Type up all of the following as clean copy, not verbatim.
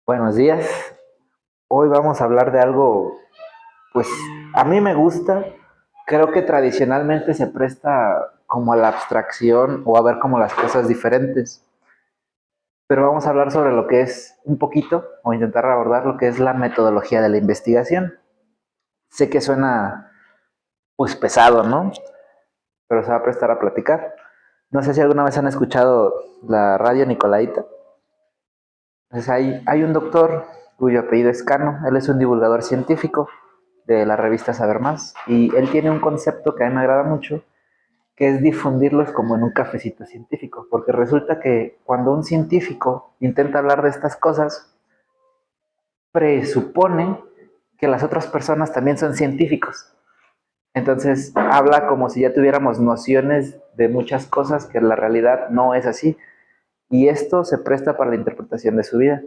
Buenos días. Hoy vamos a hablar de algo, pues a mí me gusta. Creo que tradicionalmente se presta como a la abstracción o a ver como las cosas diferentes. Pero vamos a hablar sobre lo que es un poquito, o intentar abordar lo que es la metodología de la investigación. Sé que suena pues pesado, ¿no? Pero se va a prestar a platicar. No sé si alguna vez han escuchado la radio Nicolaita. Entonces hay un doctor cuyo apellido es Cano. Él es un divulgador científico de la revista Saber Más, y él tiene un concepto que a mí me agrada mucho, que es difundirlos como en un cafecito científico, porque resulta que cuando un científico intenta hablar de estas cosas, presupone que las otras personas también son científicos. Entonces habla como si ya tuviéramos nociones de muchas cosas que en la realidad no es así, y esto se presta para la interpretación de su vida.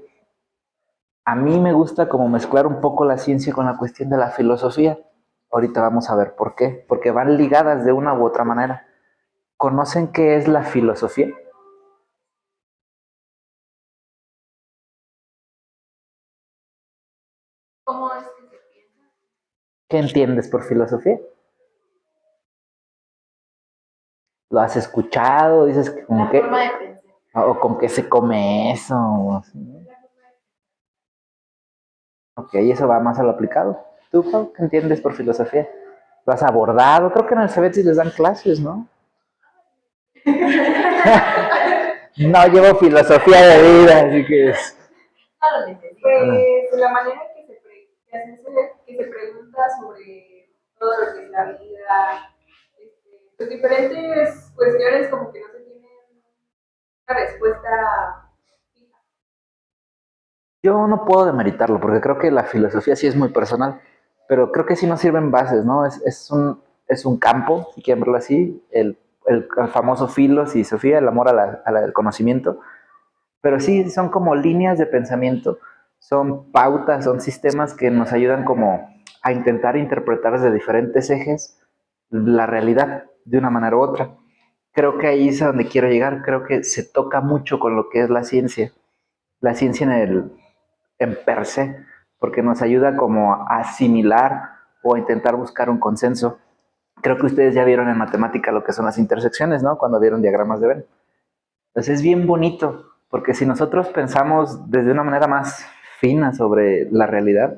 A mí me gusta como mezclar un poco la ciencia con la cuestión de la filosofía. Ahorita vamos a ver por qué, porque van ligadas de una u otra manera. ¿Conocen qué es la filosofía? ¿Cómo es que se piensa? ¿Qué entiendes por filosofía? ¿Lo has escuchado? ¿Dices que con La qué? forma de pensar. ¿O con qué se come eso? Ok, eso va más a lo aplicado. ¿Tú, Pau, qué entiendes por filosofía? ¿Lo has abordado? Creo que en el CEBETS les dan clases, ¿no? No llevo filosofía de vida, así que es... No lo necesito. Pues la manera que se pregunta sobre todo lo que es la vida, pues diferentes cuestiones como que no se tienen una respuesta fija. Yo no puedo demeritarlo, porque creo que la filosofía sí es muy personal, pero creo que sí nos sirven bases, ¿no? Es un campo, si quieren verlo así, el famoso filos y Sofía, el amor al conocimiento, pero sí son como líneas de pensamiento, son pautas, son sistemas que nos ayudan como a intentar interpretar desde diferentes ejes la realidad de una manera u otra. Creo que ahí es a donde quiero llegar, creo que se toca mucho con lo que es la ciencia en per se, porque nos ayuda como a asimilar o a intentar buscar un consenso. Creo que ustedes ya vieron en matemática lo que son las intersecciones, ¿no? Cuando vieron diagramas de Venn. Entonces es bien bonito, porque si nosotros pensamos desde una manera más fina sobre la realidad,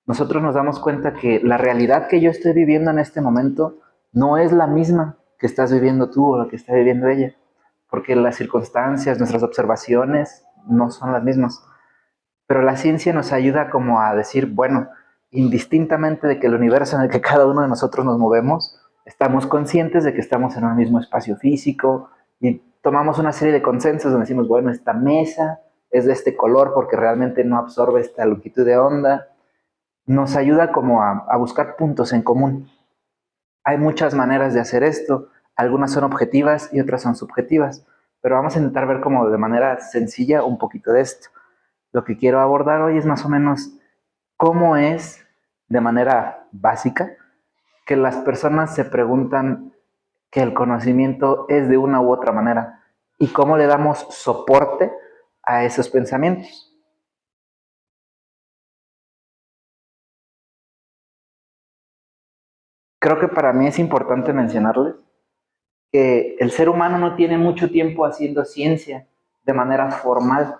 nosotros nos damos cuenta que la realidad que yo estoy viviendo en este momento no es la misma que estás viviendo tú o la que está viviendo ella, porque las circunstancias, nuestras observaciones no son las mismas. Pero la ciencia nos ayuda como a decir, bueno, indistintamente de que el universo en el que cada uno de nosotros nos movemos, estamos conscientes de que estamos en un mismo espacio físico y tomamos una serie de consensos donde decimos, bueno, esta mesa es de este color porque realmente no absorbe esta longitud de onda. Nos ayuda como a buscar puntos en común. Hay muchas maneras de hacer esto, algunas son objetivas y otras son subjetivas, pero vamos a intentar ver como de manera sencilla un poquito de esto. Lo que quiero abordar hoy es más o menos cómo es, de manera básica, que las personas se preguntan que el conocimiento es de una u otra manera y cómo le damos soporte a esos pensamientos. Creo que para mí es importante mencionarles que el ser humano no tiene mucho tiempo haciendo ciencia de manera formal,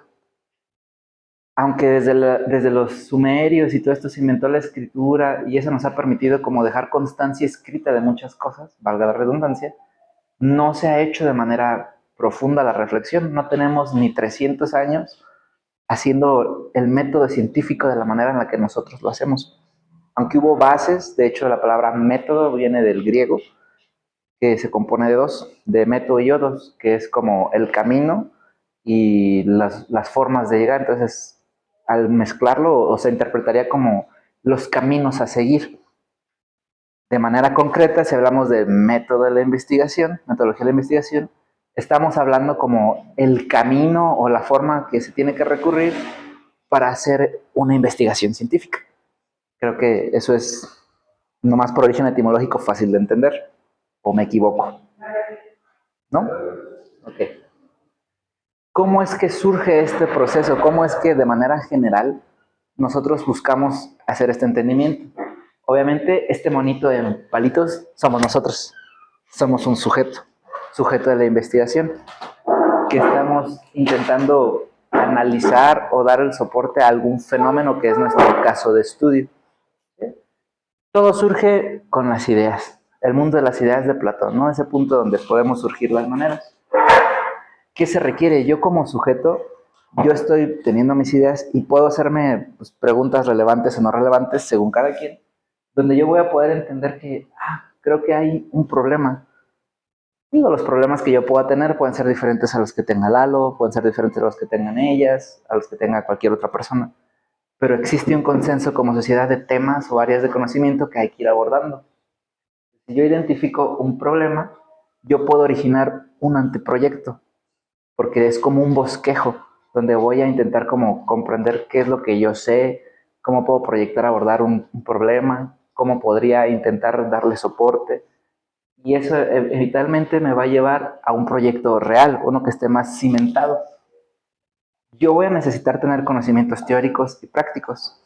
aunque desde los sumerios y todo esto se inventó la escritura y eso nos ha permitido como dejar constancia escrita de muchas cosas, valga la redundancia, no se ha hecho de manera profunda la reflexión. No tenemos ni 300 años haciendo el método científico de la manera en la que nosotros lo hacemos. Aunque hubo bases, de hecho la palabra método viene del griego, que se compone de dos, de método y odos, que es como el camino y las formas de llegar. Entonces, al mezclarlo, o se interpretaría como los caminos a seguir. De manera concreta, si hablamos de método de la investigación, metodología de la investigación, estamos hablando como el camino o la forma que se tiene que recurrir para hacer una investigación científica. Creo que eso es, nomás por origen etimológico, fácil de entender. ¿O me equivoco? ¿No? Ok. ¿Cómo es que surge este proceso? ¿Cómo es que de manera general nosotros buscamos hacer este entendimiento? Obviamente, este monito en palitos somos nosotros. Somos un sujeto de la investigación, que estamos intentando analizar o dar el soporte a algún fenómeno que es nuestro caso de estudio. Todo surge con las ideas, el mundo de las ideas de Platón, ¿no? Ese punto donde podemos surgir las maneras. ¿Qué se requiere? Yo como sujeto, yo estoy teniendo mis ideas y puedo hacerme pues, preguntas relevantes o no relevantes según cada quien, donde yo voy a poder entender que, creo que hay un problema. Digo, los problemas que yo pueda tener pueden ser diferentes a los que tenga Lalo, pueden ser diferentes a los que tengan ellas, a los que tenga cualquier otra persona. Pero existe un consenso como sociedad de temas o áreas de conocimiento que hay que ir abordando. Si yo identifico un problema, yo puedo originar un anteproyecto, porque es como un bosquejo, donde voy a intentar como comprender qué es lo que yo sé, cómo puedo proyectar abordar un problema, cómo podría intentar darle soporte. Y eso eventualmente me va a llevar a un proyecto real, uno que esté más cimentado. Yo voy a necesitar tener conocimientos teóricos y prácticos,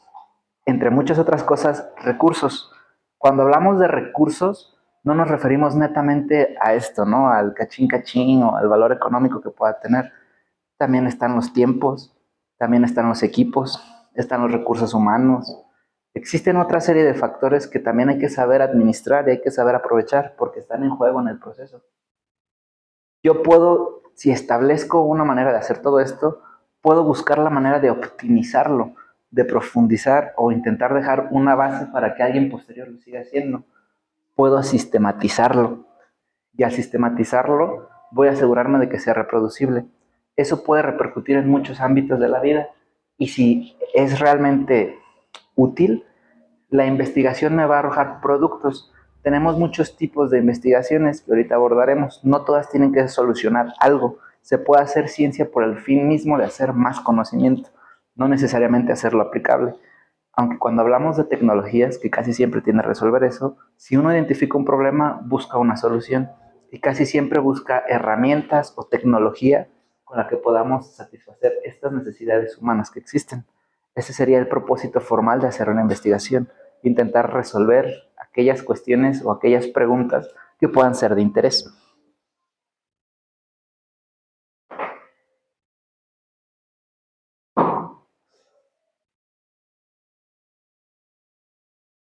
entre muchas otras cosas, recursos. Cuando hablamos de recursos, no nos referimos netamente a esto, ¿no? Al cachín cachín o al valor económico que pueda tener. También están los tiempos, también están los equipos, están los recursos humanos. Existen otra serie de factores que también hay que saber administrar y hay que saber aprovechar porque están en juego en el proceso. Yo puedo, si establezco una manera de hacer todo esto, puedo buscar la manera de optimizarlo, de profundizar o intentar dejar una base para que alguien posterior lo siga haciendo. Puedo sistematizarlo y al sistematizarlo voy a asegurarme de que sea reproducible. Eso puede repercutir en muchos ámbitos de la vida y si es realmente útil, la investigación me va a arrojar productos. Tenemos muchos tipos de investigaciones que ahorita abordaremos. No todas tienen que solucionar algo. Se puede hacer ciencia por el fin mismo de hacer más conocimiento, no necesariamente hacerlo aplicable. Aunque cuando hablamos de tecnologías, que casi siempre tiene que resolver eso, si uno identifica un problema, busca una solución y casi siempre busca herramientas o tecnología con la que podamos satisfacer estas necesidades humanas que existen. Ese sería el propósito formal de hacer una investigación, intentar resolver aquellas cuestiones o aquellas preguntas que puedan ser de interés.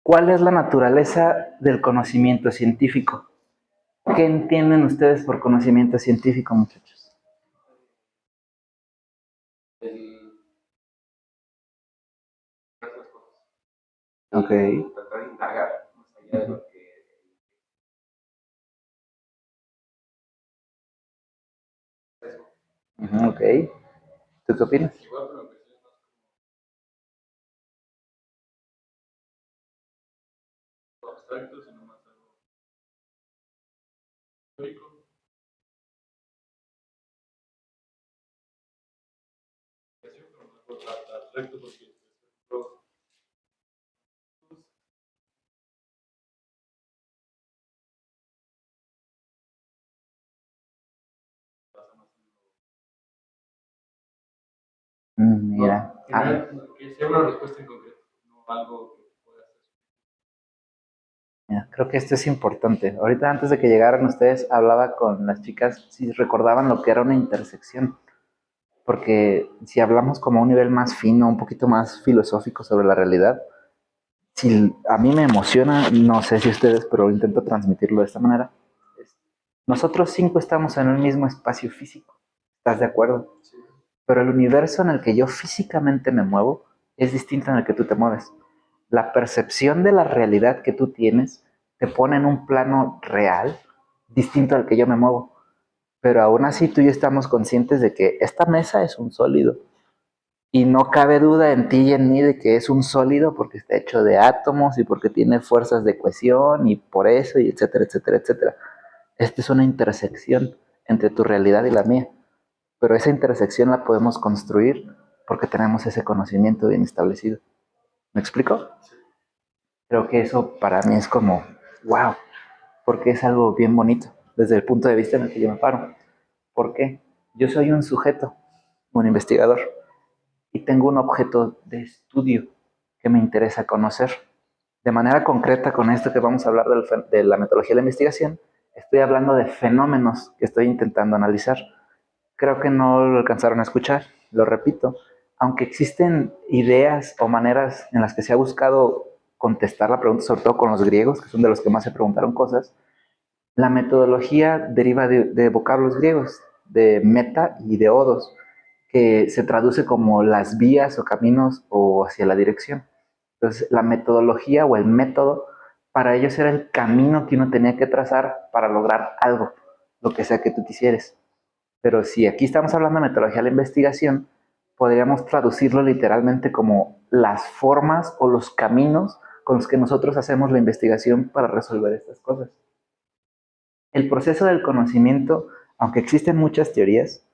¿Cuál es la naturaleza del conocimiento científico? ¿Qué entienden ustedes por conocimiento científico, muchachos? Ok. Tratar de indagar más allá de lo que es. Ok. ¿Tú qué opinas? Igual, pero empecé más como abstracto, sino más algo teórico. Pero más abstracto porque Mira. que sea una respuesta en concreto, no algo que pueda ser. Mira, creo que esto es importante. Ahorita antes de que llegaran ustedes, hablaba con las chicas si recordaban lo que era una intersección. Porque si hablamos como a un nivel más fino, un poquito más filosófico sobre la realidad, si a mí me emociona, no sé si ustedes, pero intento transmitirlo de esta manera. Nosotros cinco estamos en un mismo espacio físico, ¿estás de acuerdo? Sí. Pero el universo en el que yo físicamente me muevo es distinto en el que tú te mueves. La percepción de la realidad que tú tienes te pone en un plano real distinto al que yo me muevo. Pero aún así tú y yo estamos conscientes de que esta mesa es un sólido. Y no cabe duda en ti y en mí de que es un sólido porque está hecho de átomos y porque tiene fuerzas de cohesión y por eso, y etcétera, etcétera, etcétera. Esta es una intersección entre tu realidad y la mía. Pero esa intersección la podemos construir porque tenemos ese conocimiento bien establecido. ¿Me explico? Creo que eso para mí es como, wow, porque es algo bien bonito desde el punto de vista en el que yo me paro. ¿Por qué? Yo soy un sujeto un investigador, y tengo un objeto de estudio que me interesa conocer. De manera concreta, con esto que vamos a hablar de la metodología de la investigación, estoy hablando de fenómenos que estoy intentando analizar. Creo que no lo alcanzaron a escuchar, lo repito. Aunque existen ideas o maneras en las que se ha buscado contestar la pregunta, sobre todo con los griegos, que son de los que más se preguntaron cosas, la metodología deriva de vocablos griegos, de meta y de odos, que se traduce como las vías o caminos o hacia la dirección. Entonces, la metodología o el método, para ellos era el camino que uno tenía que trazar para lograr algo, lo que sea que tú quisieras. Pero si aquí estamos hablando de metodología de la investigación, podríamos traducirlo literalmente como las formas o los caminos con los que nosotros hacemos la investigación para resolver estas cosas. El proceso del conocimiento, aunque existen muchas teorías,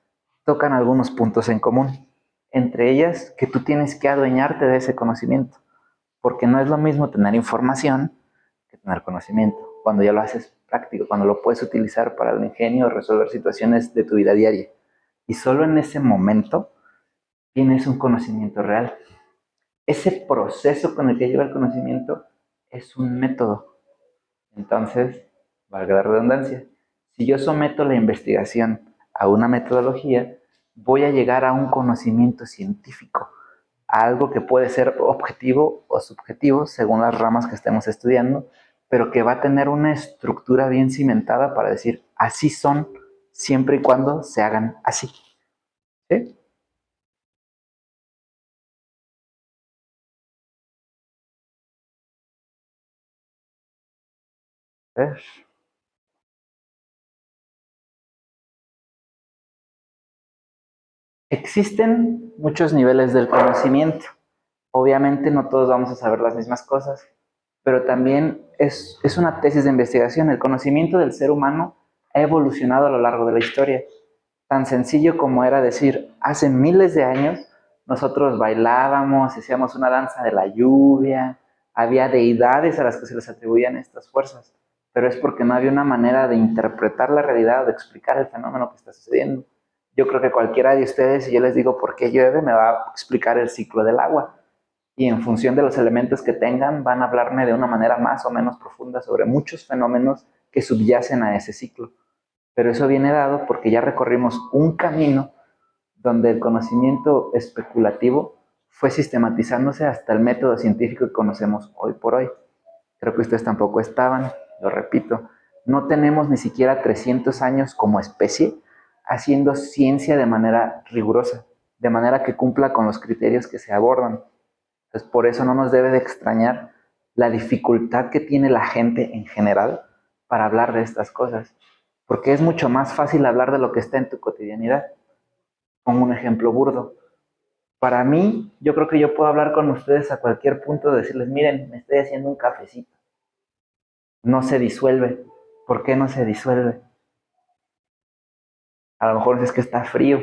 tocan algunos puntos en común. Entre ellas, que tú tienes que adueñarte de ese conocimiento, porque no es lo mismo tener información que tener conocimiento. Cuando ya lo haces práctico, cuando lo puedes utilizar para el ingenio o resolver situaciones de tu vida diaria. Y solo en ese momento tienes un conocimiento real. Ese proceso con el que lleva el conocimiento es un método. Entonces, valga la redundancia, si yo someto la investigación a una metodología, voy a llegar a un conocimiento científico, a algo que puede ser objetivo o subjetivo según las ramas que estemos estudiando, pero que va a tener una estructura bien cimentada para decir, así son, siempre y cuando se hagan así. ¿Sí? ¿Ves? Existen muchos niveles del conocimiento. Obviamente no todos vamos a saber las mismas cosas, pero también es una tesis de investigación. El conocimiento del ser humano ha evolucionado a lo largo de la historia. Tan sencillo como era decir, hace miles de años nosotros bailábamos, hacíamos una danza de la lluvia, había deidades a las que se les atribuían estas fuerzas, pero es porque no había una manera de interpretar la realidad o de explicar el fenómeno que está sucediendo. Yo creo que cualquiera de ustedes, si yo les digo por qué llueve, me va a explicar el ciclo del agua. Y en función de los elementos que tengan, van a hablarme de una manera más o menos profunda sobre muchos fenómenos que subyacen a ese ciclo. Pero eso viene dado porque ya recorrimos un camino donde el conocimiento especulativo fue sistematizándose hasta el método científico que conocemos hoy por hoy. Creo que ustedes tampoco estaban, lo repito, no tenemos ni siquiera 300 años como especie haciendo ciencia de manera rigurosa, de manera que cumpla con los criterios que se abordan. Entonces, por eso no nos debe de extrañar la dificultad que tiene la gente en general para hablar de estas cosas, porque es mucho más fácil hablar de lo que está en tu cotidianidad. Pongo un ejemplo burdo. Para mí, yo creo que yo puedo hablar con ustedes a cualquier punto, de decirles, miren, me estoy haciendo un cafecito. No se disuelve. ¿Por qué no se disuelve? A lo mejor es que está frío,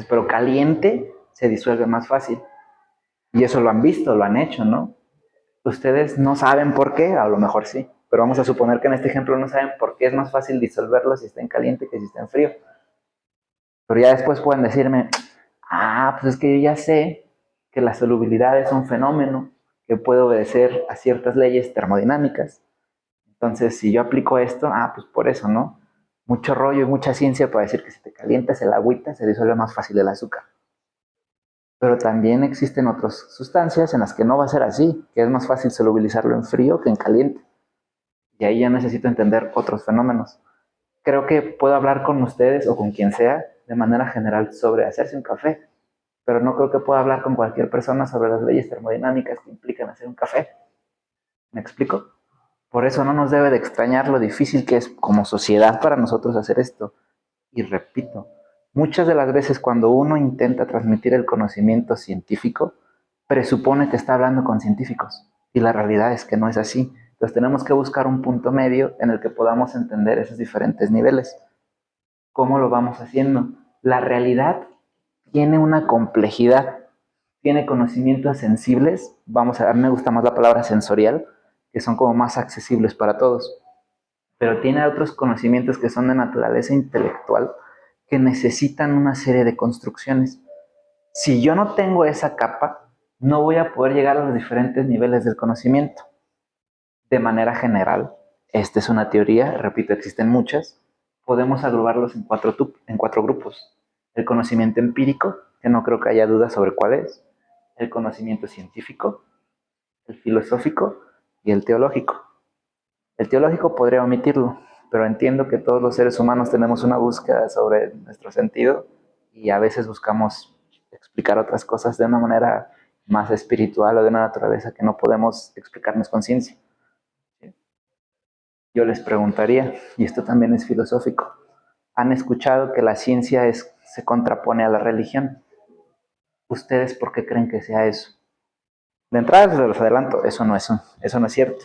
pero caliente se disuelve más fácil. Y eso lo han visto, lo han hecho, ¿no? Ustedes no saben por qué, a lo mejor sí, pero vamos a suponer que en este ejemplo no saben por qué es más fácil disolverlo si está en caliente que si está en frío. Pero ya después pueden decirme, pues es que yo ya sé que la solubilidad es un fenómeno que puede obedecer a ciertas leyes termodinámicas. Entonces, si yo aplico esto, pues por eso, ¿no? Mucho rollo y mucha ciencia para decir que si te calientas el agüita se disuelve más fácil el azúcar. Pero también existen otras sustancias en las que no va a ser así, que es más fácil solubilizarlo en frío que en caliente. Y ahí ya necesito entender otros fenómenos. Creo que puedo hablar con ustedes o con quien sea de manera general sobre hacerse un café, pero no creo que pueda hablar con cualquier persona sobre las leyes termodinámicas que implican hacer un café. ¿Me explico? Por eso no nos debe de extrañar lo difícil que es como sociedad para nosotros hacer esto. Y repito, muchas de las veces cuando uno intenta transmitir el conocimiento científico, presupone que está hablando con científicos. Y la realidad es que no es así. Entonces tenemos que buscar un punto medio en el que podamos entender esos diferentes niveles. ¿Cómo lo vamos haciendo? La realidad tiene una complejidad, tiene conocimientos sensibles, a mí me gusta más la palabra sensorial, que son como más accesibles para todos, pero tiene otros conocimientos que son de naturaleza intelectual, que necesitan una serie de construcciones. Si yo no tengo esa capa, no voy a poder llegar a los diferentes niveles del conocimiento. De manera general, esta es una teoría, repito, existen muchas, podemos agruparlos en cuatro grupos. El conocimiento empírico, que no creo que haya duda sobre cuál es, el conocimiento científico, el filosófico y el teológico. El teológico podría omitirlo, pero entiendo que todos los seres humanos tenemos una búsqueda sobre nuestro sentido y a veces buscamos explicar otras cosas de una manera más espiritual o de una naturaleza que no podemos explicarnos con ciencia. Yo les preguntaría, y esto también es filosófico, ¿han escuchado que la ciencia se contrapone a la religión? ¿Ustedes por qué creen que sea eso? De entrada se los adelanto, eso no es cierto,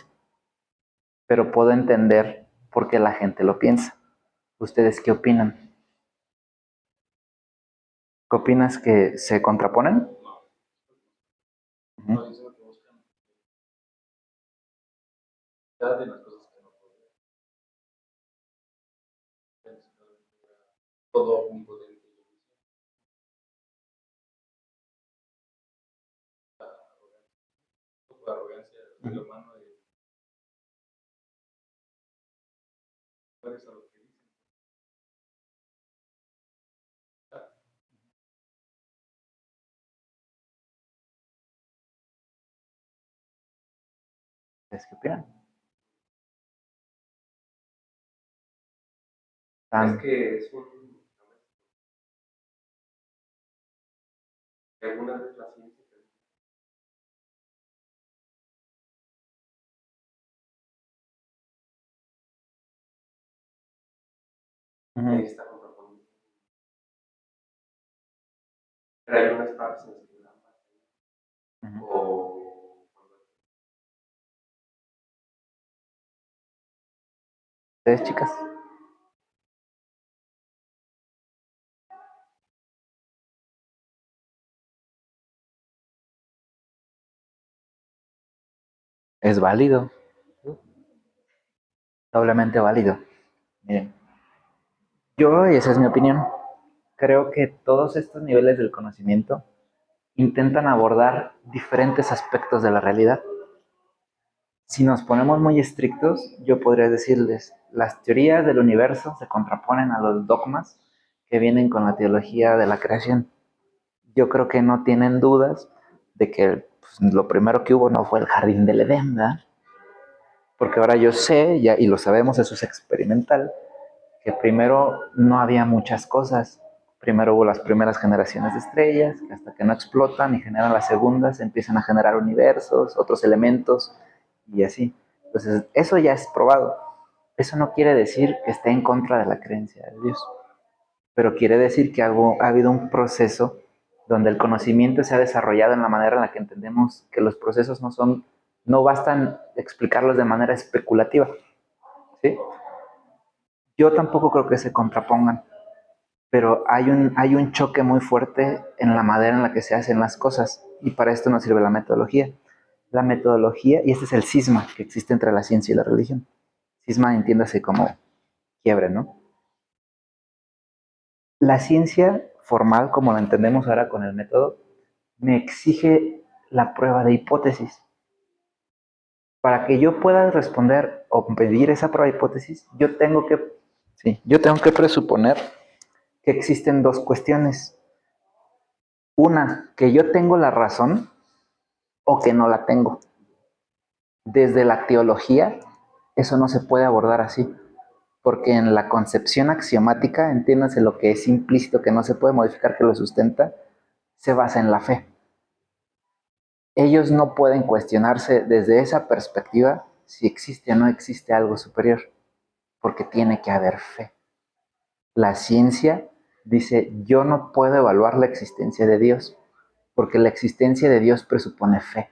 pero puedo entender por qué la gente lo piensa. ¿Ustedes qué opinan? ¿Qué opinas que se contraponen? No, yo solo que buscan de las cosas que no pueden. Todo un poder. La arrogancia del ser humano de puedes a lo que dicen. ¿Ustedes qué opinan? Es que es que alguna vez la ciencia está contraponiendo. Pero hay unas partes en las que la o ¿Ustedes, chicas? Es válido, doblemente válido. Miren, yo, y esa es mi opinión, creo que todos estos niveles del conocimiento intentan abordar diferentes aspectos de la realidad. Si nos ponemos muy estrictos, yo podría decirles, las teorías del universo se contraponen a los dogmas que vienen con la teología de la creación. Yo creo que no tienen dudas de que pues, lo primero que hubo no fue el jardín del Edén, ¿verdad? Porque ahora yo sé, ya, y lo sabemos, eso es experimental, que primero no había muchas cosas. Primero hubo las primeras generaciones de estrellas, que hasta que no explotan y generan las segundas, empiezan a generar universos, otros elementos y así. Entonces, eso ya es probado. Eso no quiere decir que esté en contra de la creencia de Dios, pero quiere decir que ha habido un proceso donde el conocimiento se ha desarrollado en la manera en la que entendemos que los procesos no bastan explicarlos de manera especulativa, ¿sí? Yo tampoco creo que se contrapongan, pero hay un choque muy fuerte en la manera en la que se hacen las cosas, y para esto nos sirve la metodología. La metodología, y este es el cisma que existe entre la ciencia y la religión. Cisma entiéndase como quiebre, ¿no? La ciencia formal, como la entendemos ahora con el método, me exige la prueba de hipótesis. Para que yo pueda responder o pedir esa prueba de hipótesis, yo tengo que presuponer que existen dos cuestiones. Una, que yo tengo la razón o que no la tengo. Desde la teología, eso no se puede abordar así, porque en la concepción axiomática, entiéndase lo que es implícito, que no se puede modificar, que lo sustenta, se basa en la fe. Ellos no pueden cuestionarse desde esa perspectiva si existe o no existe algo superior, porque tiene que haber fe. La ciencia dice, yo no puedo evaluar la existencia de Dios, porque la existencia de Dios presupone fe.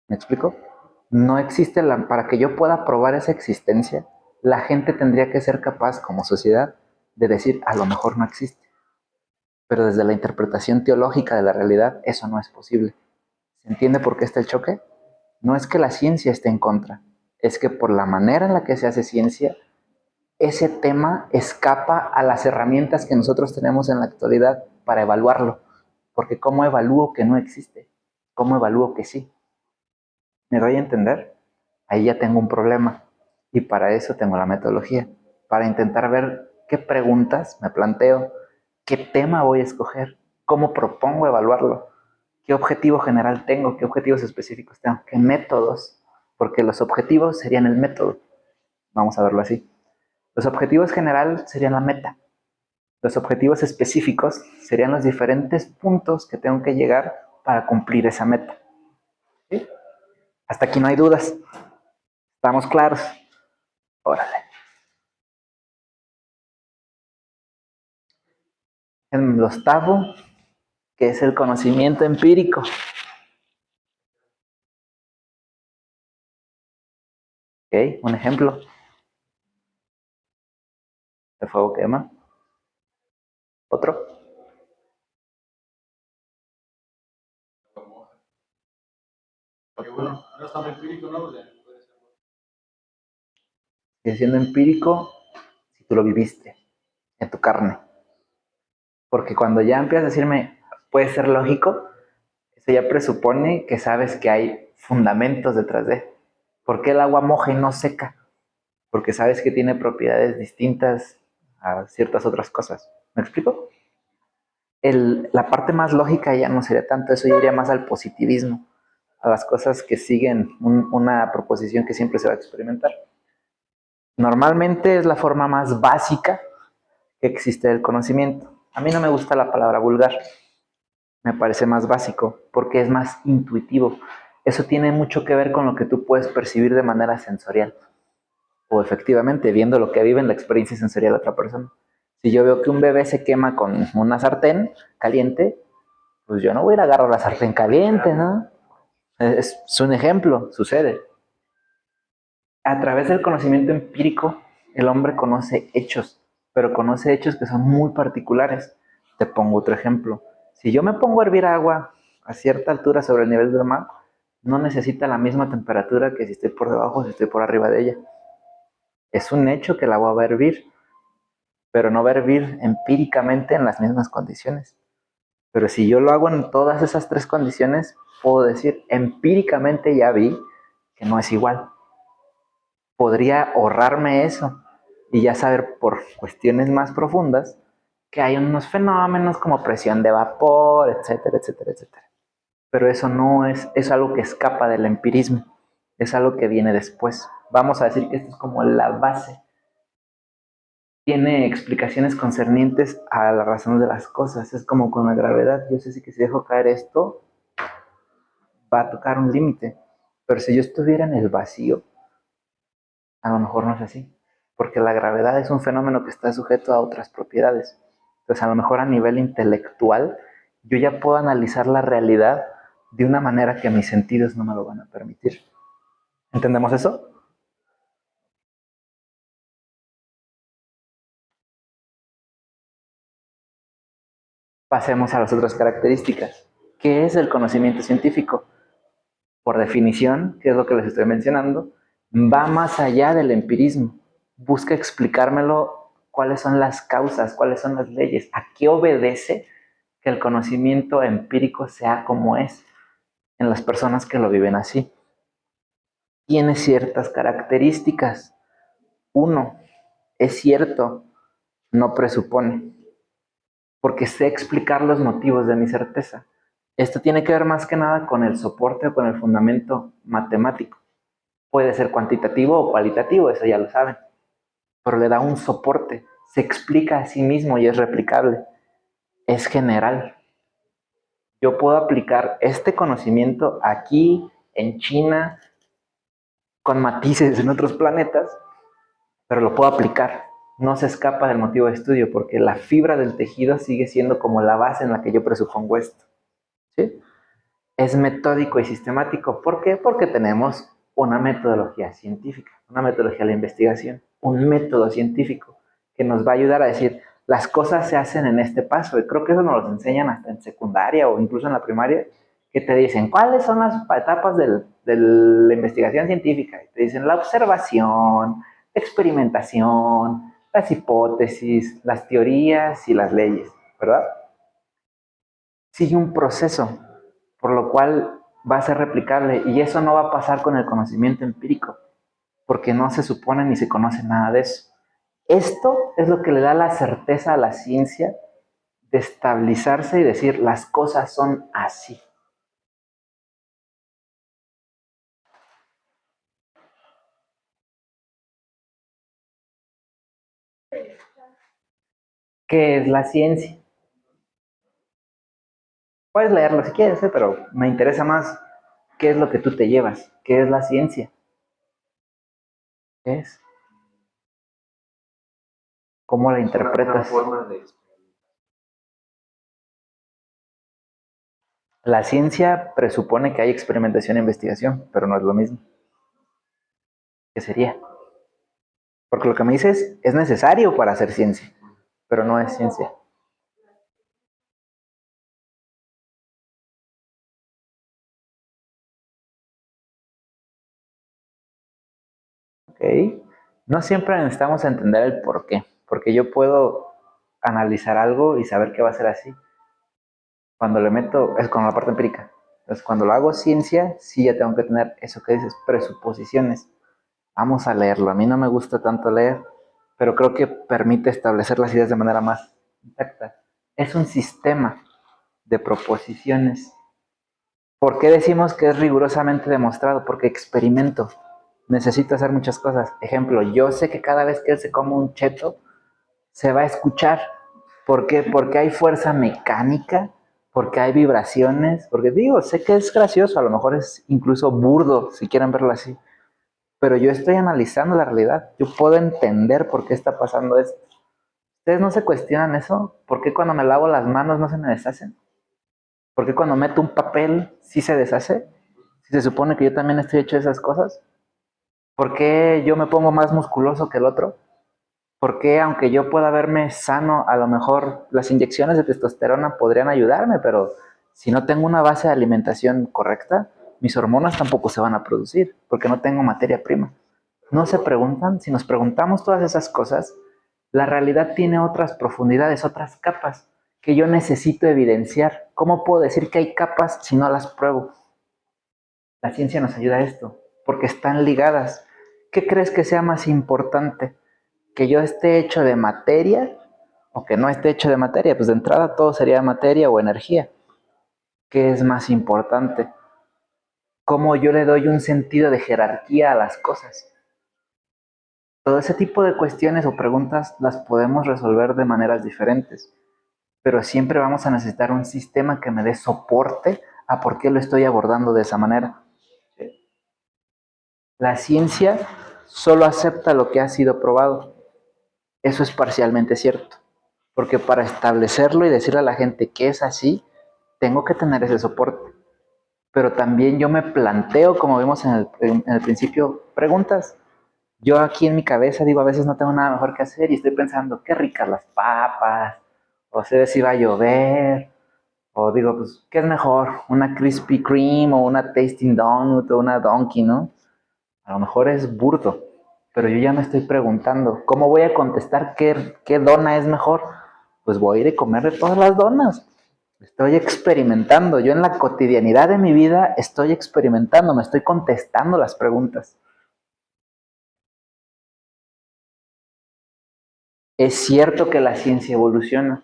¿Me explico? No existe para que yo pueda probar esa existencia, la gente tendría que ser capaz como sociedad de decir, a lo mejor no existe. Pero desde la interpretación teológica de la realidad, eso no es posible. ¿Se entiende por qué está el choque? No es que la ciencia esté en contra, es que por la manera en la que se hace ciencia, ese tema escapa a las herramientas que nosotros tenemos en la actualidad para evaluarlo. Porque ¿cómo evalúo que no existe? ¿Cómo evalúo que sí? ¿Me doy a entender? Ahí ya tengo un problema. Y para eso tengo la metodología. Para intentar ver qué preguntas me planteo, qué tema voy a escoger, cómo propongo evaluarlo, qué objetivo general tengo, qué objetivos específicos tengo, qué métodos. Porque los objetivos serían el método. Vamos a verlo así. Los objetivos general serían la meta. Los objetivos específicos serían los diferentes puntos que tengo que llegar para cumplir esa meta. ¿Sí? Hasta aquí no hay dudas. ¿Estamos claros? Órale. En el octavo, que es el conocimiento empírico. ¿Ok? Un ejemplo. ¿El fuego quema? ¿Otro? Que bueno, no es tan empírico, ¿no? Puede ser. Sigue siendo empírico si tú lo viviste en tu carne. Porque cuando ya empiezas a decirme, puede ser lógico, eso ya presupone que sabes que hay fundamentos detrás de. ¿Por qué el agua moja y no seca? Porque sabes que tiene propiedades distintas a ciertas otras cosas. ¿Me explico? La parte más lógica ya no sería tanto eso, yo iría más al positivismo, a las cosas que siguen una proposición que siempre se va a experimentar. Normalmente es la forma más básica que existe del conocimiento. A mí no me gusta la palabra vulgar, me parece más básico porque es más intuitivo. Eso tiene mucho que ver con lo que tú puedes percibir de manera sensorial o efectivamente viendo lo que vive en la experiencia sensorial de otra persona. Si yo veo que un bebé se quema con una sartén caliente, pues yo no voy a ir a agarrar la sartén caliente, ¿no? Es un ejemplo, sucede. A través del conocimiento empírico, el hombre conoce hechos, pero conoce hechos que son muy particulares. Te pongo otro ejemplo. Si yo me pongo a hervir agua a cierta altura sobre el nivel del mar, no necesita la misma temperatura que si estoy por debajo o si estoy por arriba de ella. Es un hecho que el agua va a hervir, pero no va a hervir empíricamente en las mismas condiciones. Pero si yo lo hago en todas esas tres condiciones, puedo decir, empíricamente ya vi que no es igual. Podría ahorrarme eso y ya saber por cuestiones más profundas que hay unos fenómenos como presión de vapor, etcétera, etcétera, etcétera. Pero eso no es algo que escapa del empirismo, es algo que viene después. Vamos a decir que esto es como la base. Tiene explicaciones concernientes a la razón de las cosas. Es como con la gravedad. Yo sé que si dejo caer esto, va a tocar un límite. Pero si yo estuviera en el vacío, a lo mejor no es así. Porque la gravedad es un fenómeno que está sujeto a otras propiedades. Entonces, a lo mejor a nivel intelectual, yo ya puedo analizar la realidad de una manera que mis sentidos no me lo van a permitir. ¿Entendemos eso? Pasemos a las otras características. ¿Qué es el conocimiento científico? Por definición, que es lo que les estoy mencionando, va más allá del empirismo. Busca explicármelo cuáles son las causas, cuáles son las leyes, a qué obedece que el conocimiento empírico sea como es en las personas que lo viven así. Tiene ciertas características. Uno, es cierto, no presupone, porque sé explicar los motivos de mi certeza. Esto tiene que ver más que nada con el soporte o con el fundamento matemático. Puede ser cuantitativo o cualitativo, eso ya lo saben, pero le da un soporte, se explica a sí mismo y es replicable, es general. Yo puedo aplicar este conocimiento aquí, en China, con matices en otros planetas, pero lo puedo aplicar. No se escapa del motivo de estudio porque la fibra del tejido sigue siendo como la base en la que yo presupongo esto. ¿Sí? Es metódico y sistemático. ¿Por qué? Porque tenemos una metodología científica, una metodología de la investigación, un método científico que nos va a ayudar a decir, las cosas se hacen en este paso. Y creo que eso nos lo enseñan hasta en secundaria o incluso en la primaria, que te dicen, ¿cuáles son las etapas de la investigación científica? Y te dicen la observación, experimentación, las hipótesis, las teorías y las leyes, ¿verdad? Sigue un proceso, por lo cual va a ser replicable y eso no va a pasar con el conocimiento empírico, porque no se supone ni se conoce nada de eso. Esto es lo que le da la certeza a la ciencia de estabilizarse y decir las cosas son así. ¿Qué es la ciencia? Puedes leerlo si quieres, pero me interesa más qué es lo que tú te llevas, qué es la ciencia, qué es, cómo la interpretas. Forma de La ciencia presupone que hay experimentación e investigación, pero no es lo mismo. ¿Qué sería? Porque lo que me dices es necesario para hacer ciencia, pero no es ciencia. ¿Ok? No siempre necesitamos entender el por qué, porque yo puedo analizar algo y saber que va a ser así. Cuando le meto, es con la parte empírica. Entonces, cuando lo hago ciencia, sí ya tengo que tener eso que dices, presuposiciones. Vamos a leerlo. A mí no me gusta tanto leer, pero creo que permite establecer las ideas de manera más exacta. Es un sistema de proposiciones. ¿Por qué decimos que es rigurosamente demostrado? Porque experimento. Necesito hacer muchas cosas. Ejemplo, yo sé que cada vez que él se come un cheto, se va a escuchar. ¿Por qué? Porque hay fuerza mecánica, porque hay vibraciones, porque digo, sé que es gracioso, a lo mejor es incluso burdo, si quieren verlo así, pero yo estoy analizando la realidad, yo puedo entender por qué está pasando esto. ¿Ustedes no se cuestionan eso? ¿Por qué cuando me lavo las manos no se me deshacen? ¿Por qué cuando meto un papel sí se deshace? Si se supone que yo también estoy hecho de esas cosas. ¿Por qué yo me pongo más musculoso que el otro? ¿Por qué aunque yo pueda verme sano, a lo mejor las inyecciones de testosterona podrían ayudarme, pero si no tengo una base de alimentación correcta, mis hormonas tampoco se van a producir, porque no tengo materia prima? No se preguntan, si nos preguntamos todas esas cosas, la realidad tiene otras profundidades, otras capas que yo necesito evidenciar. ¿Cómo puedo decir que hay capas si no las pruebo? La ciencia nos ayuda a esto, porque están ligadas. ¿Qué crees que sea más importante? ¿Que yo esté hecho de materia o que no esté hecho de materia? Pues de entrada todo sería materia o energía. ¿Qué es más importante? ¿Cómo yo le doy un sentido de jerarquía a las cosas? Todo ese tipo de cuestiones o preguntas las podemos resolver de maneras diferentes, pero siempre vamos a necesitar un sistema que me dé soporte a por qué lo estoy abordando de esa manera. La ciencia solo acepta lo que ha sido probado. Eso es parcialmente cierto, porque para establecerlo y decirle a la gente que es así, tengo que tener ese soporte. Pero también yo me planteo, como vimos en el principio, preguntas. Yo aquí en mi cabeza digo, a veces no tengo nada mejor que hacer y estoy pensando, qué ricas las papas, o sé si va a llover, o digo, pues, ¿qué es mejor? ¿Una Krispy Kreme o una Tasting Donut o una Donkey, no? A lo mejor es burdo, pero yo ya me estoy preguntando, ¿cómo voy a contestar qué dona es mejor? Pues voy a ir a comer de todas las donas. Estoy experimentando. Yo en la cotidianidad de mi vida estoy experimentando, me estoy contestando las preguntas. Es cierto que la ciencia evoluciona.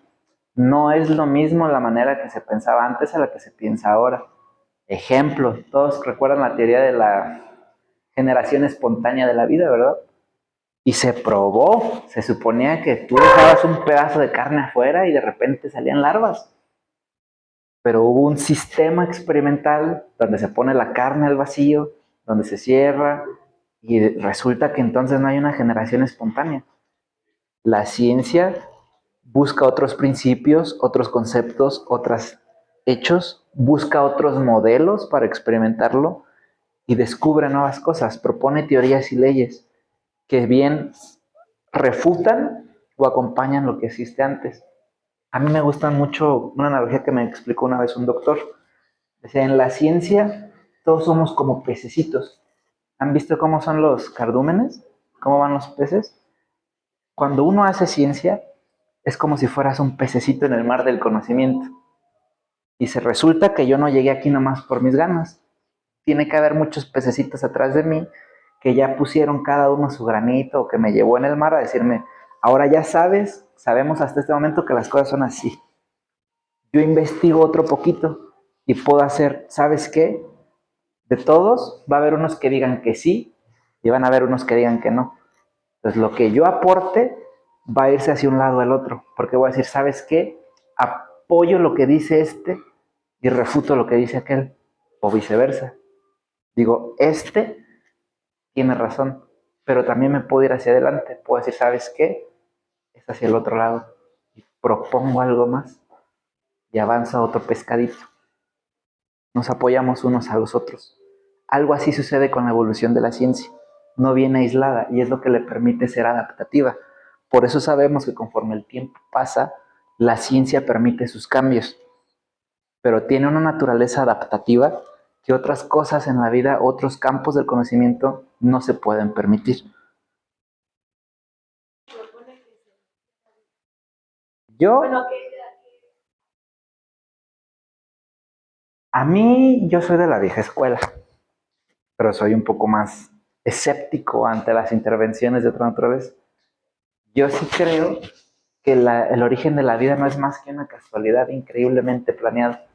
No es lo mismo la manera que se pensaba antes a la que se piensa ahora. Ejemplo, todos recuerdan la teoría de la generación espontánea de la vida, ¿verdad? Y se probó, se suponía que tú dejabas un pedazo de carne afuera y de repente salían larvas. Pero hubo un sistema experimental donde se pone la carne al vacío, donde se cierra y resulta que entonces no hay una generación espontánea. La ciencia busca otros principios, otros conceptos, otros hechos, busca otros modelos para experimentarlo y descubre nuevas cosas, propone teorías y leyes que bien refutan o acompañan lo que existe antes. A mí me gusta mucho una analogía que me explicó una vez un doctor. Decía, en la ciencia todos somos como pececitos. ¿Han visto cómo son los cardúmenes? ¿Cómo van los peces? Cuando uno hace ciencia, es como si fueras un pececito en el mar del conocimiento. Y se resulta que yo no llegué aquí nomás por mis ganas. Tiene que haber muchos pececitos atrás de mí que ya pusieron cada uno su granito o que me llevó en el mar a decirme, ahora ya sabemos hasta este momento que las cosas son así. Yo investigo otro poquito y puedo hacer, ¿sabes qué? De todos va a haber unos que digan que sí y van a haber unos que digan que no. Entonces lo que yo aporte va a irse hacia un lado o al otro, porque voy a decir, ¿sabes qué? Apoyo lo que dice este y refuto lo que dice aquel, o viceversa. Digo, este tiene razón, pero también me puedo ir hacia adelante. Puedo decir, ¿sabes qué? Es hacia el otro lado. Y propongo algo más y avanza otro pescadito. Nos apoyamos unos a los otros. Algo así sucede con la evolución de la ciencia. No viene aislada y es lo que le permite ser adaptativa. Por eso sabemos que conforme el tiempo pasa, la ciencia permite sus cambios, pero tiene una naturaleza adaptativa que otras cosas en la vida, otros campos del conocimiento no se pueden permitir. Yo soy de la vieja escuela, pero soy un poco más escéptico ante las intervenciones de otra naturaleza. Yo sí creo que el origen de la vida no es más que una casualidad increíblemente planeada.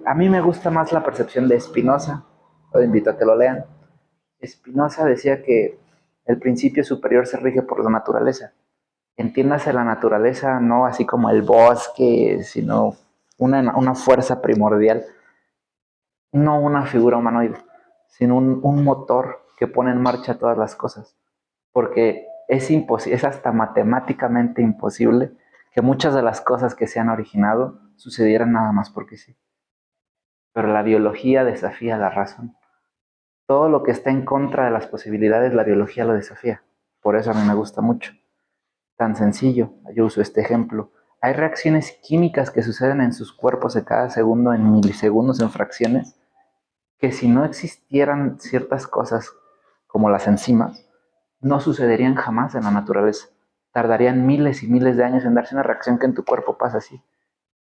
A mí me gusta más la percepción de Spinoza, los invito a que lo lean. Spinoza decía que el principio superior se rige por la naturaleza. Entiéndase la naturaleza no así como el bosque, sino una fuerza primordial, no una figura humanoide, sino un motor que pone en marcha todas las cosas. Porque es hasta matemáticamente imposible que muchas de las cosas que se han originado sucedieran nada más porque sí. Pero la biología desafía la razón. Todo lo que está en contra de las posibilidades, la biología lo desafía. Por eso a mí me gusta mucho. Tan sencillo, yo uso este ejemplo. Hay reacciones químicas que suceden en sus cuerpos de cada segundo, en milisegundos, en fracciones, que si no existieran ciertas cosas como las enzimas, no sucederían jamás en la naturaleza. Tardarían miles y miles de años en darse una reacción que en tu cuerpo pasa así.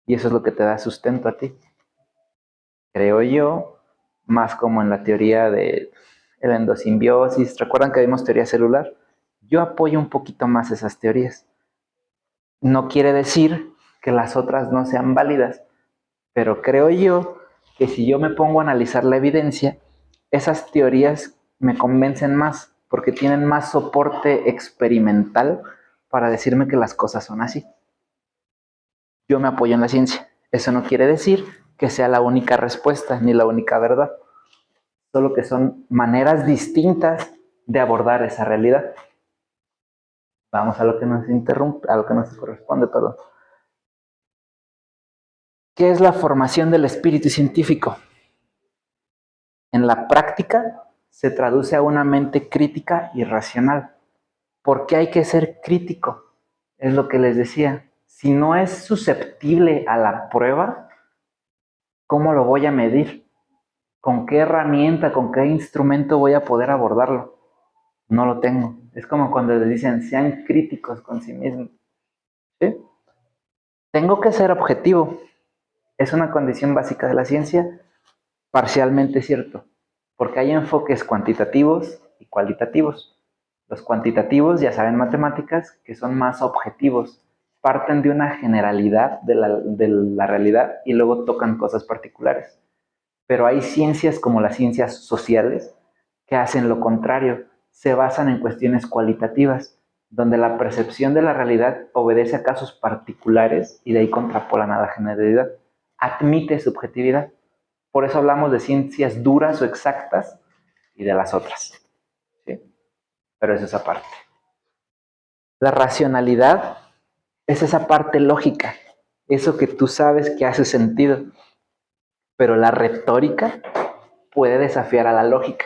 Y eso es lo que te da sustento a ti. Creo yo, más como en la teoría de la endosimbiosis. ¿Recuerdan que vimos teoría celular? Yo apoyo un poquito más esas teorías. No quiere decir que las otras no sean válidas, pero creo yo que si yo me pongo a analizar la evidencia, esas teorías me convencen más porque tienen más soporte experimental para decirme que las cosas son así. Yo me apoyo en la ciencia. Eso no quiere decir que sea la única respuesta ni la única verdad, solo que son maneras distintas de abordar esa realidad. Vamos a lo que nos interrumpe, a lo que nos corresponde, perdón. ¿Qué es la formación del espíritu científico? En la práctica se traduce a una mente crítica y racional. ¿Por qué hay que ser crítico? Es lo que les decía. Si no es susceptible a la prueba, ¿cómo lo voy a medir? ¿Con qué herramienta, con qué instrumento voy a poder abordarlo? No lo tengo. Es como cuando les dicen, sean críticos con sí mismos. ¿Sí? Tengo que ser objetivo. Es una condición básica de la ciencia, parcialmente cierto, porque hay enfoques cuantitativos y cualitativos. Los cuantitativos, ya saben matemáticas, que son más objetivos, parten de una generalidad de la realidad y luego tocan cosas particulares. Pero hay ciencias como las ciencias sociales que hacen lo contrario, se basan en cuestiones cualitativas, donde la percepción de la realidad obedece a casos particulares y de ahí contrapolan a la generalidad. Admite subjetividad. Por eso hablamos de ciencias duras o exactas y de las otras. ¿Sí? Pero es esa parte. La racionalidad es esa parte lógica, eso que tú sabes que hace sentido. Pero la retórica puede desafiar a la lógica.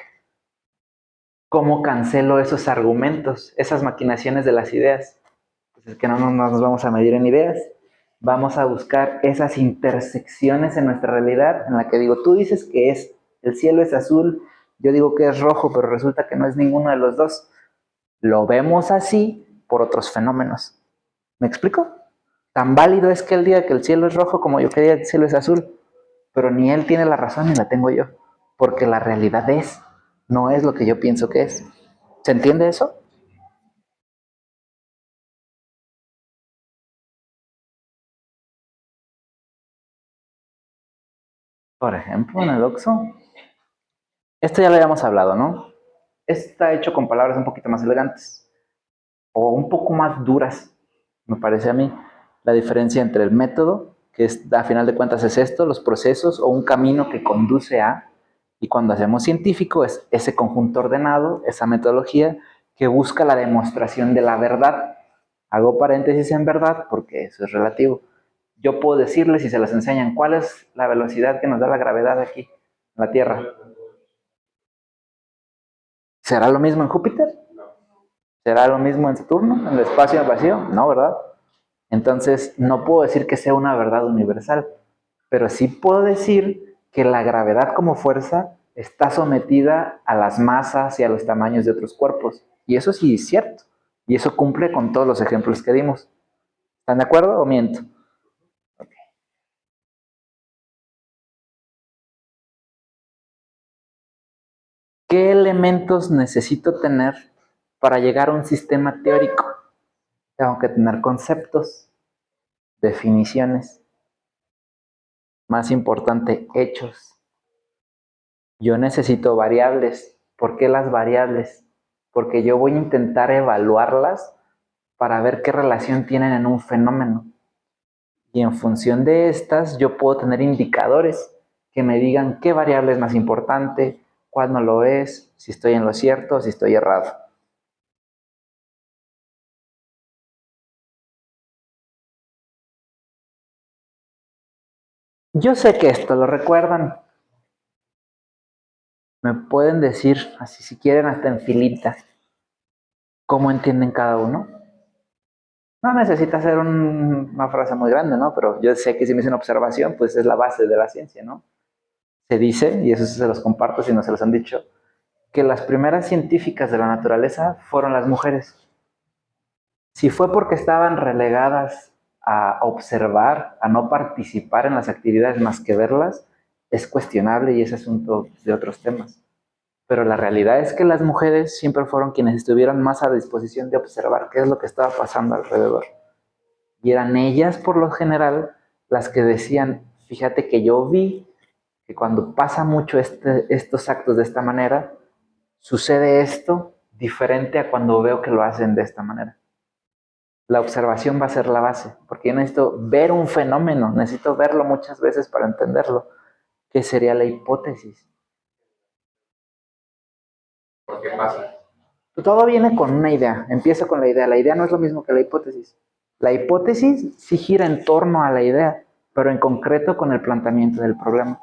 ¿Cómo cancelo esos argumentos, esas maquinaciones de las ideas? Pues es que no nos vamos a medir en ideas. Vamos a buscar esas intersecciones en nuestra realidad en la que digo, tú dices que el cielo es azul, yo digo que es rojo, pero resulta que no es ninguno de los dos. Lo vemos así por otros fenómenos. ¿Me explico? Tan válido es que él diga que el cielo es rojo como yo que diga que el cielo es azul, pero ni él tiene la razón ni la tengo yo, porque la realidad no es lo que yo pienso que es. ¿Se entiende eso? Por ejemplo, en el Oxxo. Esto ya lo habíamos hablado, ¿no? Está hecho con palabras un poquito más elegantes o un poco más duras, me parece a mí. La diferencia entre el método, que es, a final de cuentas es esto, los procesos o un camino que conduce a, y cuando hacemos científico es ese conjunto ordenado, esa metodología que busca la demostración de la verdad. Hago paréntesis en verdad porque eso es relativo. Yo puedo decirles, si se las enseñan, cuál es la velocidad que nos da la gravedad aquí, en la Tierra. ¿Será lo mismo en Júpiter? ¿Será lo mismo en Saturno, en el espacio vacío? No, ¿verdad? Entonces, no puedo decir que sea una verdad universal, pero sí puedo decir que la gravedad como fuerza está sometida a las masas y a los tamaños de otros cuerpos. Y eso sí es cierto. Y eso cumple con todos los ejemplos que dimos. ¿Están de acuerdo o miento? Okay. ¿Qué elementos necesito tener para llegar a un sistema teórico? Tengo que tener conceptos, definiciones, más importante, hechos. Yo necesito variables. ¿Por qué las variables? Porque yo voy a intentar evaluarlas para ver qué relación tienen en un fenómeno. Y en función de estas, yo puedo tener indicadores que me digan qué variable es más importante, cuál no lo es, si estoy en lo cierto, si estoy errado. Yo sé que esto lo recuerdan. Me pueden decir, así si quieren, hasta en filita, cómo entienden cada uno. No necesita ser una frase muy grande, ¿no? Pero yo sé que si me dicen observación, pues es la base de la ciencia, ¿no? Se dice, y eso sí se los comparto si no se los han dicho, que las primeras científicas de la naturaleza fueron las mujeres. Si fue porque estaban relegadas a observar, a no participar en las actividades más que verlas, es cuestionable y es asunto de otros temas. Pero la realidad es que las mujeres siempre fueron quienes estuvieron más a disposición de observar qué es lo que estaba pasando alrededor. Y eran ellas, por lo general, las que decían, fíjate que yo vi que cuando pasa mucho estos actos de esta manera, sucede esto diferente a cuando veo que lo hacen de esta manera. La observación va a ser la base, porque yo necesito ver un fenómeno, necesito verlo muchas veces para entenderlo. ¿Qué sería la hipótesis? ¿Por qué pasa? Todo viene con una idea, empieza con la idea. La idea no es lo mismo que la hipótesis. La hipótesis sí gira en torno a la idea, pero en concreto con el planteamiento del problema.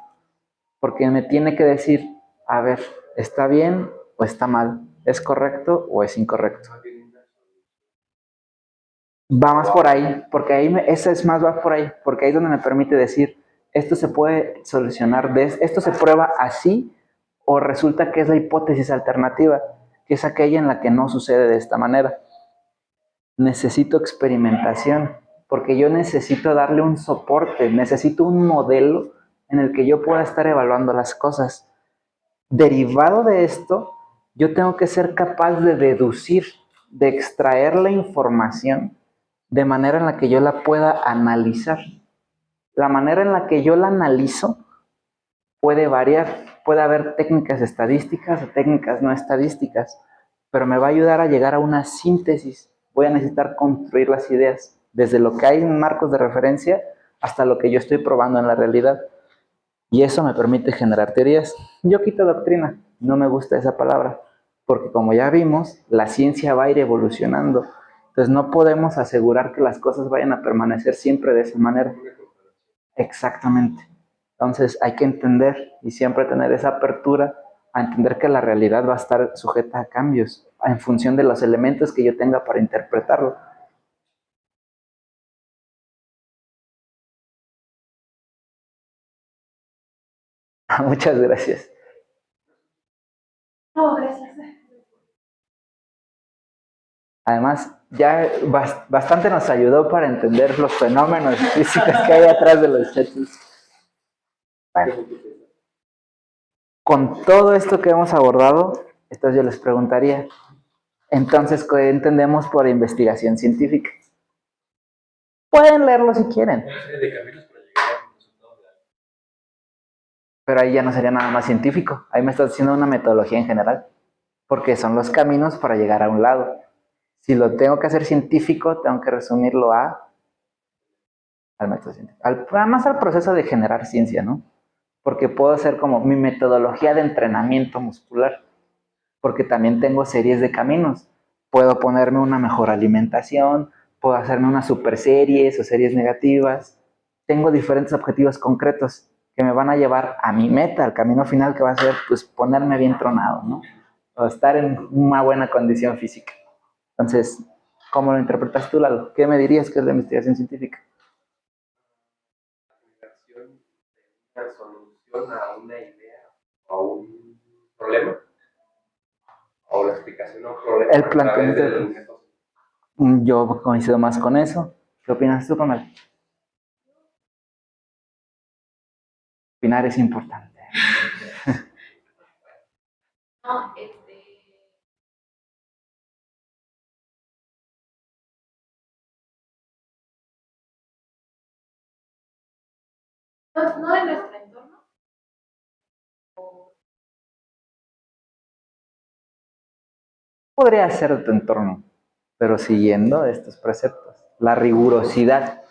Porque me tiene que decir, a ver, ¿está bien o está mal? ¿Es correcto o es incorrecto? Va más por ahí, porque ahí esa es más va por ahí, porque ahí es donde me permite decir, esto se puede solucionar, esto se prueba así, o resulta que es la hipótesis alternativa, que es aquella en la que no sucede de esta manera. Necesito experimentación, porque yo necesito darle un soporte, necesito un modelo en el que yo pueda estar evaluando las cosas. Derivado de esto, yo tengo que ser capaz de deducir, de extraer la información de manera en la que yo la pueda analizar. La manera en la que yo la analizo puede variar. Puede haber técnicas estadísticas o técnicas no estadísticas, pero me va a ayudar a llegar a una síntesis. Voy a necesitar construir las ideas, desde lo que hay en marcos de referencia hasta lo que yo estoy probando en la realidad. Y eso me permite generar teorías. Yo quito doctrina, no me gusta esa palabra, porque como ya vimos, la ciencia va a ir evolucionando. Entonces no podemos asegurar que las cosas vayan a permanecer siempre de esa manera. Exactamente. Entonces hay que entender y siempre tener esa apertura a entender que la realidad va a estar sujeta a cambios en función de los elementos que yo tenga para interpretarlo. Muchas gracias. No, gracias. Además, ya bastante nos ayudó para entender los fenómenos físicos que hay atrás de los chetos. Bueno, con todo esto que hemos abordado, entonces yo les preguntaría, entonces, ¿qué entendemos por investigación científica? Pueden leerlo si quieren, Una serie de caminos para llegar a un resultado de algo. pero ahí ya no sería nada más científico. Ahí me estás diciendo una metodología en general, porque son los caminos para llegar a un lado. Si lo tengo que hacer científico, tengo que resumirlo al método científico. Más al proceso de generar ciencia, ¿no? Porque puedo hacer como mi metodología de entrenamiento muscular, porque también tengo series de caminos. Puedo ponerme una mejor alimentación, puedo hacerme unas super series o series negativas. Tengo diferentes objetivos concretos que me van a llevar a mi meta, al camino final que va a ser pues ponerme bien tronado, ¿no? O estar en una buena condición física. Entonces, ¿cómo lo interpretas tú, Lalo? ¿Qué me dirías que es la investigación científica? Generación de una solución a una idea o a un problema, o la explicación a un problema El a través planteamiento del método. Yo coincido más con eso. ¿Qué opinas tú, Pamela? Opinar es importante. No, no de nuestro entorno. Podría ser de tu entorno, pero siguiendo estos preceptos. La rigurosidad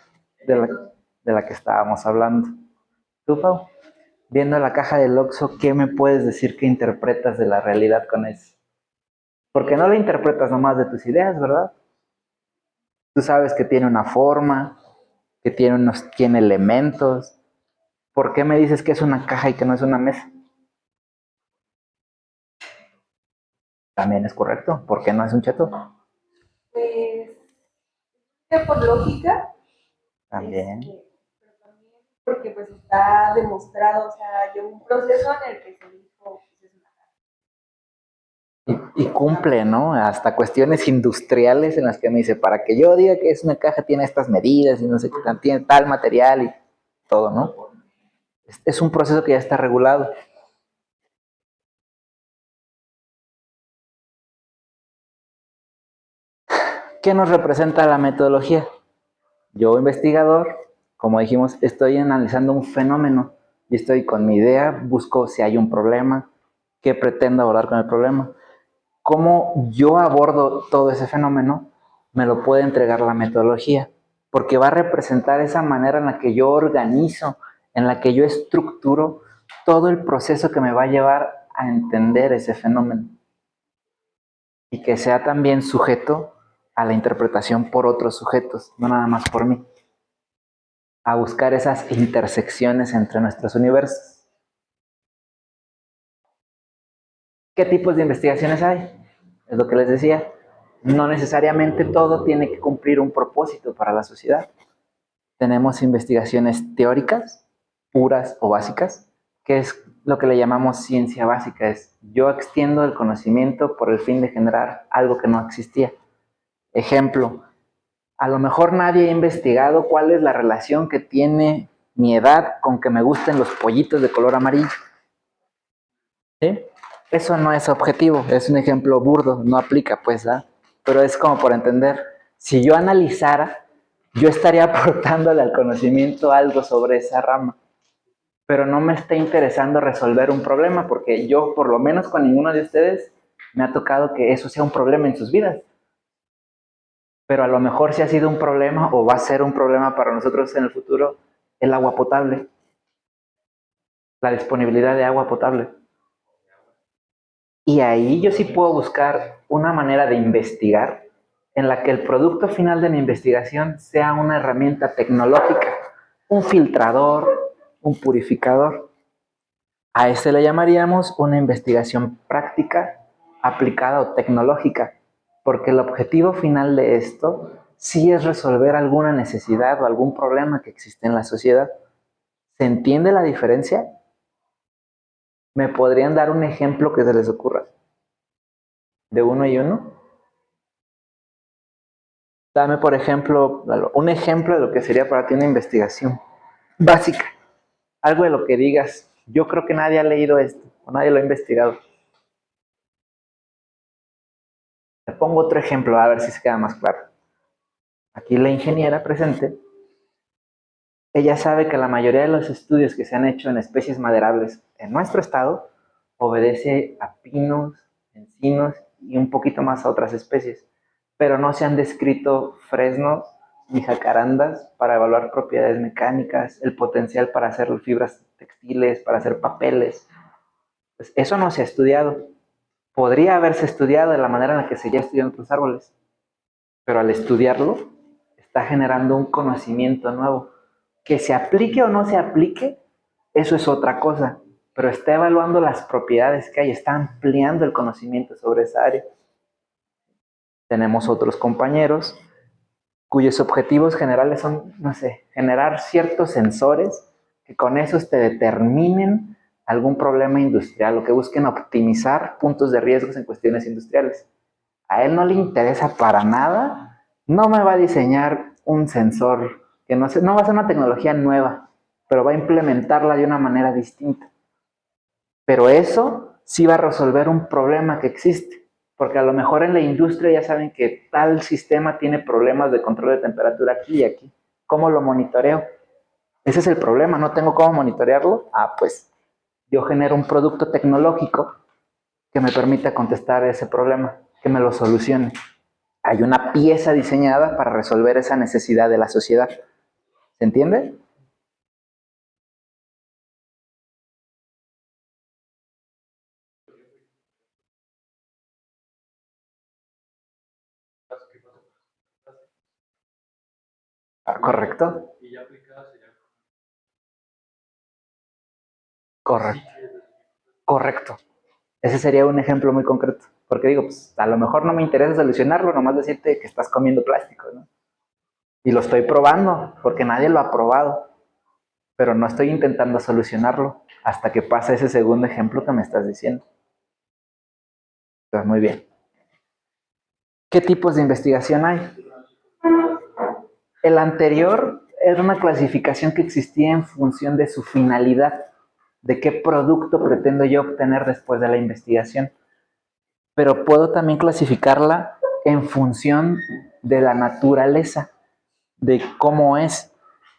de la que estábamos hablando. ¿Tú, Pau? Viendo la caja del Oxxo, ¿qué me puedes decir que interpretas de la realidad con eso? Porque no lo interpretas nomás de tus ideas, ¿verdad? Tú sabes que tiene una forma, que tiene elementos. ¿Por qué me dices que es una caja y que no es una mesa? También es correcto. ¿Por qué no es un cheto? Pues, que por lógica, También. pero también porque pues está demostrado, o sea, lleva un proceso en el que se dijo, pues es una Y cumple, ¿no? Hasta cuestiones industriales en las que me dice, para que yo diga que es una caja tiene estas medidas y no sé qué, tiene tal material y todo, ¿no? Es un proceso que ya está regulado. ¿Qué nos representa la metodología? Yo, investigador, como dijimos, estoy analizando un fenómeno y estoy con mi idea, busco si hay un problema, qué pretendo abordar con el problema. Cómo yo abordo todo ese fenómeno, me lo puede entregar la metodología, porque va a representar esa manera en la que yo organizo, en la que yo estructuro todo el proceso que me va a llevar a entender ese fenómeno y que sea también sujeto a la interpretación por otros sujetos, no nada más por mí, a buscar esas intersecciones entre nuestros universos. ¿Qué tipos de investigaciones hay? Es lo que les decía. No necesariamente todo tiene que cumplir un propósito para la sociedad. Tenemos investigaciones teóricas, puras o básicas, que es lo que le llamamos ciencia básica. Es yo extiendo el conocimiento por el fin de generar algo que no existía. Ejemplo, a lo mejor nadie ha investigado cuál es la relación que tiene mi edad con que me gusten los pollitos de color amarillo. ¿Sí? Eso no es objetivo, es un ejemplo burdo, no aplica pues, ¿ah? Pero es como por entender, si yo analizara, yo estaría aportándole al conocimiento algo sobre esa rama, pero no me está interesando resolver un problema, porque yo, por lo menos con ninguno de ustedes, me ha tocado que eso sea un problema en sus vidas. Pero a lo mejor si ha sido un problema o va a ser un problema para nosotros en el futuro, el agua potable, la disponibilidad de agua potable. Y ahí yo sí puedo buscar una manera de investigar en la que el producto final de mi investigación sea una herramienta tecnológica, un filtrador, un purificador. A ese le llamaríamos una investigación práctica, aplicada o tecnológica, porque el objetivo final de esto sí es resolver alguna necesidad o algún problema que existe en la sociedad. ¿Se entiende la diferencia? ¿Me podrían dar un ejemplo que se les ocurra? ¿De uno y uno? Dame, por ejemplo, un ejemplo de lo que sería para ti una investigación básica. Algo de lo que digas, yo creo que nadie ha leído esto, o nadie lo ha investigado. Te pongo otro ejemplo, a ver si se queda más claro. Aquí la ingeniera presente, ella sabe que la mayoría de los estudios que se han hecho en especies maderables en nuestro estado obedece a pinos, encinos y un poquito más a otras especies, pero no se han descrito fresnos ni jacarandas para evaluar propiedades mecánicas, el potencial para hacer fibras textiles, para hacer papeles. Pues eso no se ha estudiado. Podría haberse estudiado de la manera en la que se ya estudian otros árboles, pero al estudiarlo está generando un conocimiento nuevo. Que se aplique o no se aplique, eso es otra cosa, pero está evaluando las propiedades que hay, está ampliando el conocimiento sobre esa área. Tenemos otros compañeros cuyos objetivos generales son, no sé, generar ciertos sensores que con esos te determinen algún problema industrial o que busquen optimizar puntos de riesgos en cuestiones industriales. A él no le interesa para nada, no me va a diseñar un sensor que no, no va a ser una tecnología nueva, pero va a implementarla de una manera distinta. Pero eso sí va a resolver un problema que existe, porque a lo mejor en la industria ya saben que tal sistema tiene problemas de control de temperatura aquí y aquí. ¿Cómo lo monitoreo? Ese es el problema, no tengo cómo monitorearlo. Ah, pues yo genero un producto tecnológico que me permita contestar ese problema, que me lo solucione. Hay una pieza diseñada para resolver esa necesidad de la sociedad. ¿Se entiende? Ah, correcto. Y ya aplicada sería Correcto. Correcto. Ese sería un ejemplo muy concreto. Porque digo, pues a lo mejor no me interesa solucionarlo, nomás decirte que estás comiendo plástico, ¿no? Y lo estoy probando, porque nadie lo ha probado. Pero no estoy intentando solucionarlo hasta que pase ese segundo ejemplo que me estás diciendo. Pues muy bien. ¿Qué tipos de investigación hay? El anterior era una clasificación que existía en función de su finalidad, de qué producto pretendo yo obtener después de la investigación. Pero puedo también clasificarla en función de la naturaleza, de cómo es.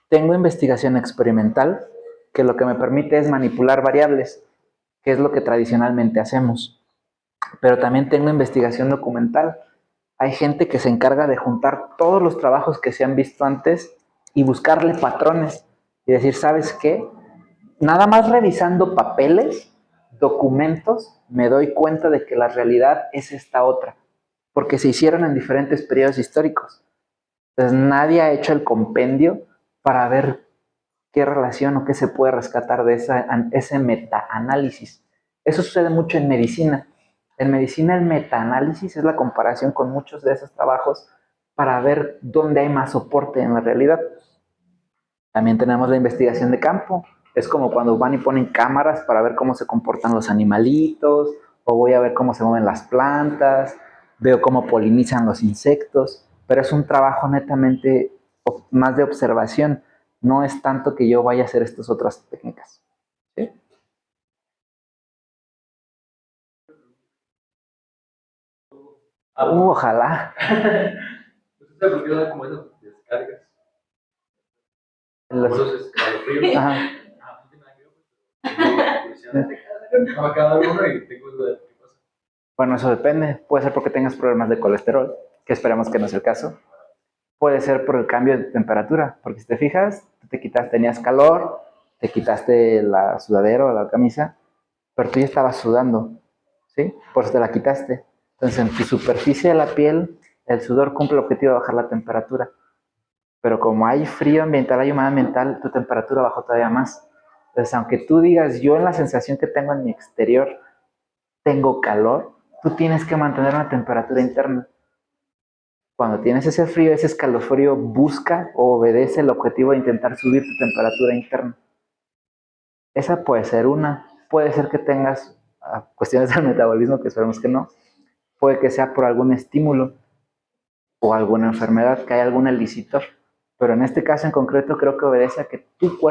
Tengo investigación experimental, que lo que me permite es manipular variables, que es lo que tradicionalmente hacemos. Pero también tengo investigación documental. Hay gente que se encarga de juntar todos los trabajos que se han visto antes y buscarle patrones y decir, ¿sabes qué? Nada más revisando papeles, documentos, me doy cuenta de que la realidad es esta otra, porque se hicieron en diferentes periodos históricos. Entonces nadie ha hecho el compendio para ver qué relación o qué se puede rescatar de ese metaanálisis. Eso sucede mucho en medicina. En medicina el metaanálisis es la comparación con muchos de esos trabajos para ver dónde hay más soporte en la realidad. También tenemos la investigación de campo. Es como cuando van y ponen cámaras para ver cómo se comportan los animalitos, o voy a ver cómo se mueven las plantas, veo cómo polinizan los insectos, pero es un trabajo netamente más de observación. No es tanto que yo vaya a hacer estas otras técnicas. ¿Sí? Ojalá. pues usted porque da como esas descargas. Los... Por esos escalofríos. Ajá. No tiene nada que ver, pues. A cada uno y tengo duda de qué pasa. Bueno, eso depende. Puede ser porque tengas problemas de colesterol, que esperamos que no sea el caso. Puede ser por el cambio de temperatura, porque si te fijas, te quitas, tenías calor, te quitaste la sudadera o la camisa, pero tú ya estabas sudando, ¿sí? Por eso te la quitaste. Entonces, en tu superficie de la piel, el sudor cumple el objetivo de bajar la temperatura. Pero como hay frío ambiental, hay humedad ambiental, tu temperatura bajó todavía más. Entonces, aunque tú digas, yo en la sensación que tengo en mi exterior tengo calor, tú tienes que mantener una temperatura interna. Cuando tienes ese frío, ese escalofrío busca o obedece el objetivo de intentar subir tu temperatura interna. Esa puede ser una. Puede ser que tengas cuestiones del metabolismo, que esperemos que no. Puede que sea por algún estímulo. o alguna enfermedad, que hay algún elicitor. Pero en este caso en concreto creo que obedece a que tu cuerpo